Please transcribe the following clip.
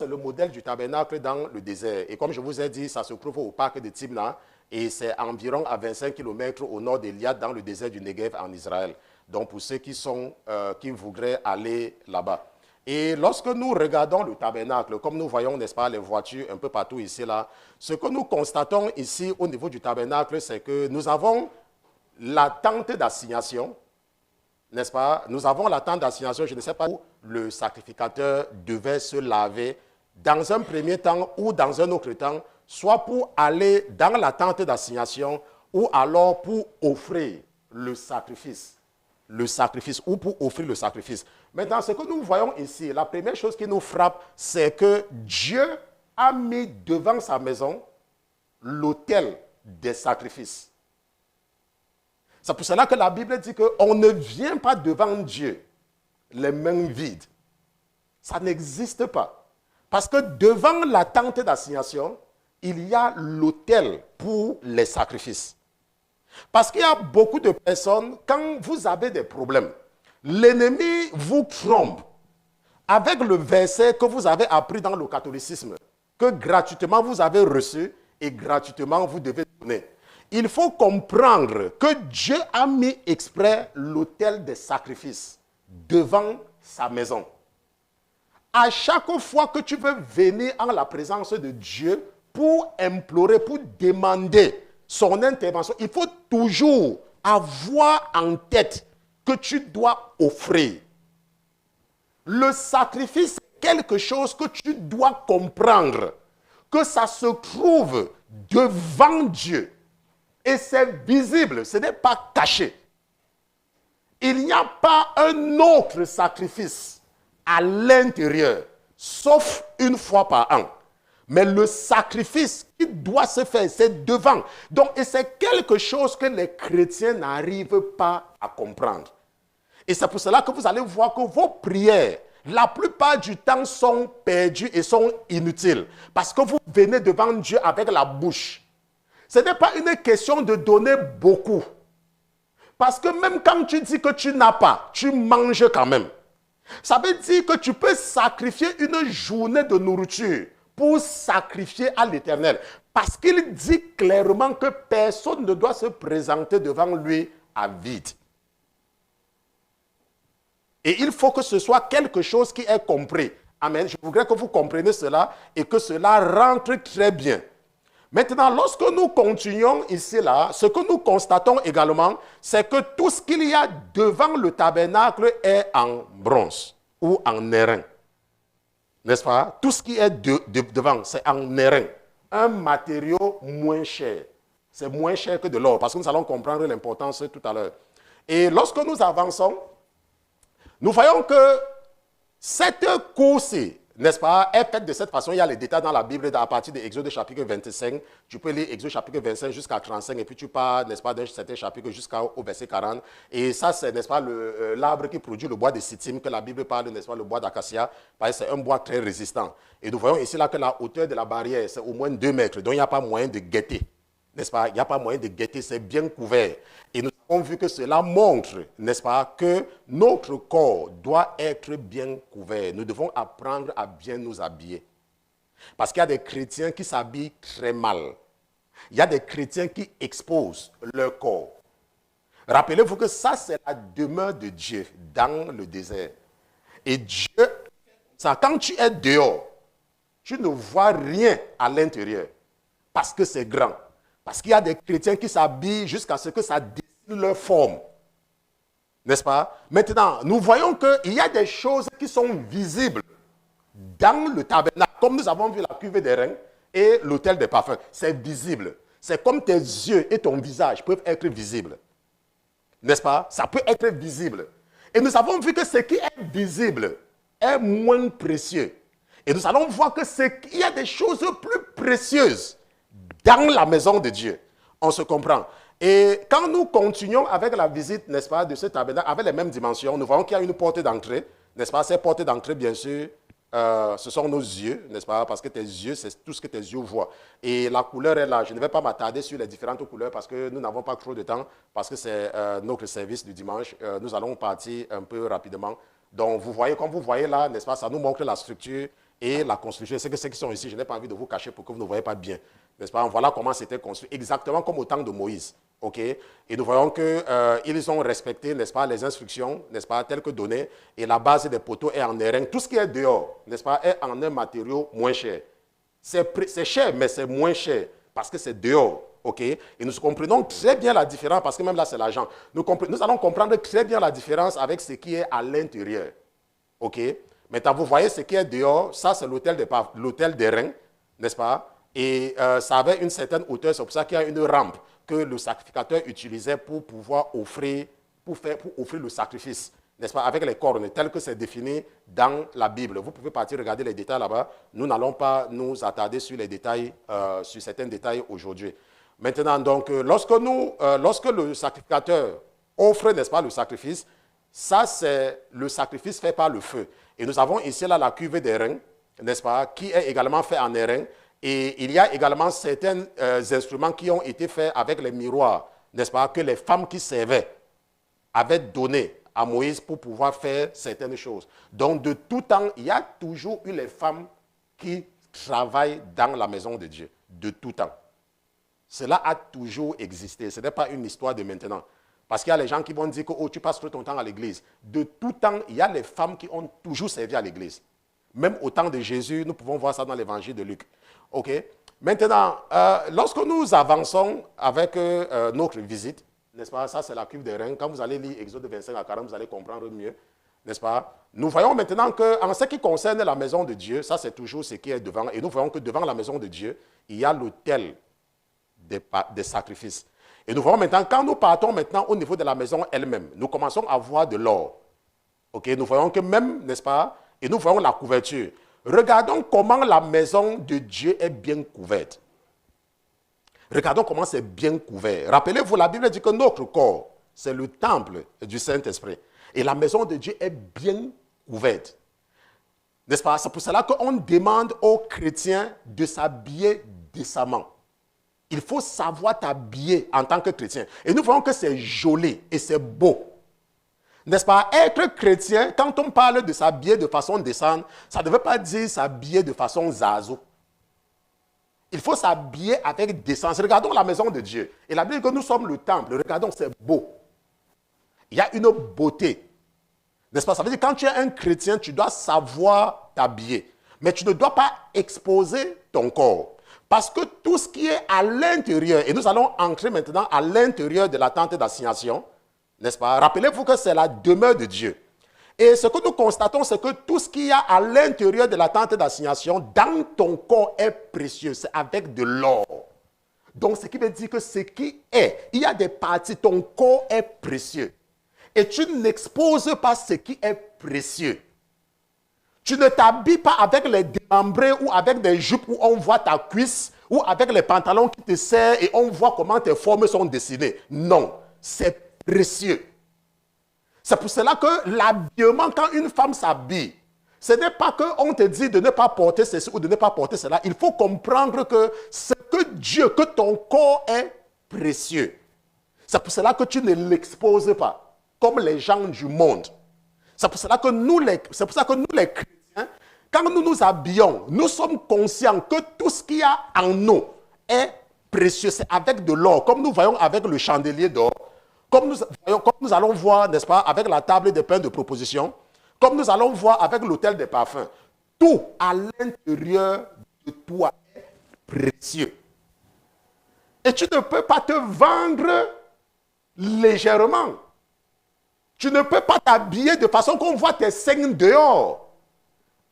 le modèle du tabernacle dans le désert. Et comme je vous ai dit, ça se trouve au parc de Timna. Et c'est environ à 25 km au nord d'Eliad, dans le désert du Negev en Israël. Donc pour ceux qui voudraient aller là-bas. Et lorsque nous regardons le tabernacle, comme nous voyons, n'est-ce pas, les voitures un peu partout ici, là, ce que nous constatons ici au niveau du tabernacle, c'est que nous avons la tente d'assignation, n'est-ce pas? Nous avons la tente d'assignation, je ne sais pas où le sacrificateur devait se laver dans un premier temps ou dans un autre temps, soit pour aller dans la tente d'assignation ou alors pour offrir le sacrifice. Ou pour offrir le sacrifice. Maintenant, ce que nous voyons ici, la première chose qui nous frappe, c'est que Dieu a mis devant sa maison l'autel des sacrifices. C'est pour cela que la Bible dit qu'on ne vient pas devant Dieu les mains vides. Ça n'existe pas. Parce que devant la tente d'assignation, il y a l'autel pour les sacrifices. Parce qu'il y a beaucoup de personnes, quand vous avez des problèmes, l'ennemi vous trompe avec le verset que vous avez appris dans le catholicisme, que gratuitement vous avez reçu et gratuitement vous devez donner. Il faut comprendre que Dieu a mis exprès l'autel des sacrifices devant sa maison. À chaque fois que tu veux venir en la présence de Dieu pour implorer, pour demander son intervention, il faut toujours avoir en tête que tu dois offrir. Le sacrifice, c'est quelque chose que tu dois comprendre, que ça se trouve devant Dieu. Et c'est visible, ce n'est pas caché. Il n'y a pas un autre sacrifice à l'intérieur, sauf une fois par an. Mais le sacrifice qui doit se faire, c'est devant. Donc, et c'est quelque chose que les chrétiens n'arrivent pas à comprendre. Et c'est pour cela que vous allez voir que vos prières, la plupart du temps, sont perdues et sont inutiles. Parce que vous venez devant Dieu avec la bouche. Ce n'est pas une question de donner beaucoup. Parce que même quand tu dis que tu n'as pas, tu manges quand même. Ça veut dire que tu peux sacrifier une journée de nourriture pour sacrifier à l'Éternel. Parce qu'il dit clairement que personne ne doit se présenter devant lui à vide. Et il faut que ce soit quelque chose qui est compris. Amen. Je voudrais que vous compreniez cela et que cela rentre très bien. Maintenant, lorsque nous continuons ici, là, ce que nous constatons également, c'est que tout ce qu'il y a devant le tabernacle est en bronze ou en airain. N'est-ce pas? Tout ce qui est devant, c'est en airain. Un matériau moins cher. C'est moins cher que de l'or, parce que nous allons comprendre l'importance tout à l'heure. Et lorsque nous avançons, nous voyons que cette course, n'est-ce pas, est faite de cette façon. Il y a les détails dans la Bible à partir de Exode chapitre 25. Tu peux lire Exode chapitre 25 jusqu'à 35 et puis tu pars, n'est-ce pas, d'un certain chapitre jusqu'au verset 40. Et ça, c'est, n'est-ce pas, l'arbre qui produit le bois de Sittim, que la Bible parle, n'est-ce pas, le bois d'acacia, parce que c'est un bois très résistant. Et nous voyons ici là que la hauteur de la barrière, c'est au moins 2 mètres. Donc il n'y a pas moyen de guetter. N'est-ce pas? Il n'y a pas moyen de guetter, c'est bien couvert. Et nous avons vu que cela montre, n'est-ce pas, que notre corps doit être bien couvert. Nous devons apprendre à bien nous habiller. Parce qu'il y a des chrétiens qui s'habillent très mal. Il y a des chrétiens qui exposent leur corps. Rappelez-vous que ça, c'est la demeure de Dieu dans le désert. Et Dieu, ça, quand tu es dehors, tu ne vois rien à l'intérieur. Parce que c'est grand. Parce qu'il y a des chrétiens qui s'habillent jusqu'à ce que ça dessine leur forme. N'est-ce pas? Maintenant, nous voyons qu'il y a des choses qui sont visibles dans le tabernacle. Comme nous avons vu la cuve des reins et l'autel des parfums. C'est visible. C'est comme tes yeux et ton visage peuvent être visibles. N'est-ce pas? Ça peut être visible. Et nous avons vu que ce qui est visible est moins précieux. Et nous allons voir qu'il y a des choses plus précieuses dans la maison de Dieu. On se comprend. Et quand nous continuons avec la visite, n'est-ce pas, de ce tabernacle, avec les mêmes dimensions, nous voyons qu'il y a une porte d'entrée, n'est-ce pas? Ces portes d'entrée, bien sûr, ce sont nos yeux, n'est-ce pas? Parce que tes yeux, c'est tout ce que tes yeux voient. Et la couleur est là. Je ne vais pas m'attarder sur les différentes couleurs parce que nous n'avons pas trop de temps, parce que c'est notre service du dimanche. Nous allons partir un peu rapidement. Donc, vous voyez, comme vous voyez là, n'est-ce pas, ça nous montre la structure et la construction. C'est que ceux qui sont ici, je n'ai pas envie de vous cacher pour que vous ne voyez pas bien. N'est-ce pas? Voilà comment c'était construit, exactement comme au temps de Moïse. Okay? Et nous voyons qu'ils ont respecté, n'est-ce pas, les instructions, n'est-ce pas, telles que données, et la base des poteaux est en airain. Tout ce qui est dehors, n'est-ce pas, est en un matériau moins cher. C'est cher, mais c'est moins cher, parce que c'est dehors. Okay? Et nous comprenons très bien la différence, parce que même là, c'est l'argent. Nous allons comprendre très bien la différence avec ce qui est à l'intérieur. Okay? Maintenant, vous voyez ce qui est dehors, ça, c'est l'autel d'airain, n'est-ce pas? Et ça avait une certaine hauteur, c'est pour ça qu'il y a une rampe que le sacrificateur utilisait pour pouvoir offrir le sacrifice, n'est-ce pas, avec les cornes, tel que c'est défini dans la Bible. Vous pouvez partir regarder les détails là-bas. Nous n'allons pas nous attarder sur les détails, sur certains détails aujourd'hui. Maintenant, donc, lorsque le sacrificateur offre, n'est-ce pas, le sacrifice, ça, c'est le sacrifice fait par le feu. Et nous avons ici là la cuve d'airain, n'est-ce pas, qui est également fait en airain. Et il y a également certains instruments qui ont été faits avec les miroirs, n'est-ce pas, que les femmes qui servaient avaient donné à Moïse pour pouvoir faire certaines choses. Donc, de tout temps, il y a toujours eu les femmes qui travaillent dans la maison de Dieu. De tout temps. Cela a toujours existé. Ce n'est pas une histoire de maintenant. Parce qu'il y a les gens qui vont dire que oh, tu passes tout ton temps à l'église. De tout temps, il y a les femmes qui ont toujours servi à l'église. Même au temps de Jésus, nous pouvons voir ça dans l'évangile de Luc. OK? Maintenant, lorsque nous avançons avec notre visite, n'est-ce pas? Ça, c'est la cuve d'airain. Quand vous allez lire Exode 25 à 40, vous allez comprendre mieux, n'est-ce pas? Nous voyons maintenant qu'en ce qui concerne la maison de Dieu, ça, c'est toujours ce qui est devant. Et nous voyons que devant la maison de Dieu, il y a l'autel des sacrifices. Et nous voyons maintenant, quand nous partons maintenant au niveau de la maison elle-même, nous commençons à voir de l'or. OK? Nous voyons que même, n'est-ce pas? Et nous voyons la couverture. Regardons comment la maison de Dieu est bien couverte. Regardons comment c'est bien couvert. Rappelez-vous, la Bible dit que notre corps, c'est le temple du Saint-Esprit. Et la maison de Dieu est bien couverte. N'est-ce pas? C'est pour cela qu'on demande aux chrétiens de s'habiller décemment. Il faut savoir t'habiller en tant que chrétien. Et nous voyons que c'est joli et c'est beau. N'est-ce pas? Être chrétien, quand on parle de s'habiller de façon décente, ça ne veut pas dire s'habiller de façon zazo. Il faut s'habiller avec décence. Regardons la maison de Dieu. Et la Bible dit que nous sommes le temple. Regardons, c'est beau. Il y a une beauté. N'est-ce pas? Ça veut dire que quand tu es un chrétien, tu dois savoir t'habiller. Mais tu ne dois pas exposer ton corps. Parce que tout ce qui est à l'intérieur, et nous allons entrer maintenant à l'intérieur de la tente d'assignation, n'est-ce pas? Rappelez-vous que c'est la demeure de Dieu. Et ce que nous constatons, c'est que tout ce qu'il y a à l'intérieur de la tente d'assignation, dans ton corps est précieux. C'est avec de l'or. Donc, ce qui veut dire que ce qui est, il y a des parties, ton corps est précieux. Et tu n'exposes pas ce qui est précieux. Tu ne t'habilles pas avec les démembrés ou avec des jupes où on voit ta cuisse ou avec les pantalons qui te serrent et on voit comment tes formes sont dessinées. Non, c'est précieux. C'est pour cela que l'habillement, quand une femme s'habille, ce n'est pas qu'on te dit de ne pas porter ceci ou de ne pas porter cela. Il faut comprendre que c'est que Dieu, que ton corps est précieux. C'est pour cela que tu ne l'exposes pas, comme les gens du monde. C'est pour cela que nous, les chrétiens, quand nous nous habillons, nous sommes conscients que tout ce qu'il y a en nous est précieux. C'est avec de l'or, comme nous voyons avec le chandelier d'or, comme nous allons voir, n'est-ce pas, avec la table des pains de proposition, comme nous allons voir avec l'autel des parfums. Tout à l'intérieur de toi est précieux. Et tu ne peux pas te vendre légèrement. Tu ne peux pas t'habiller de façon qu'on voit tes seins dehors.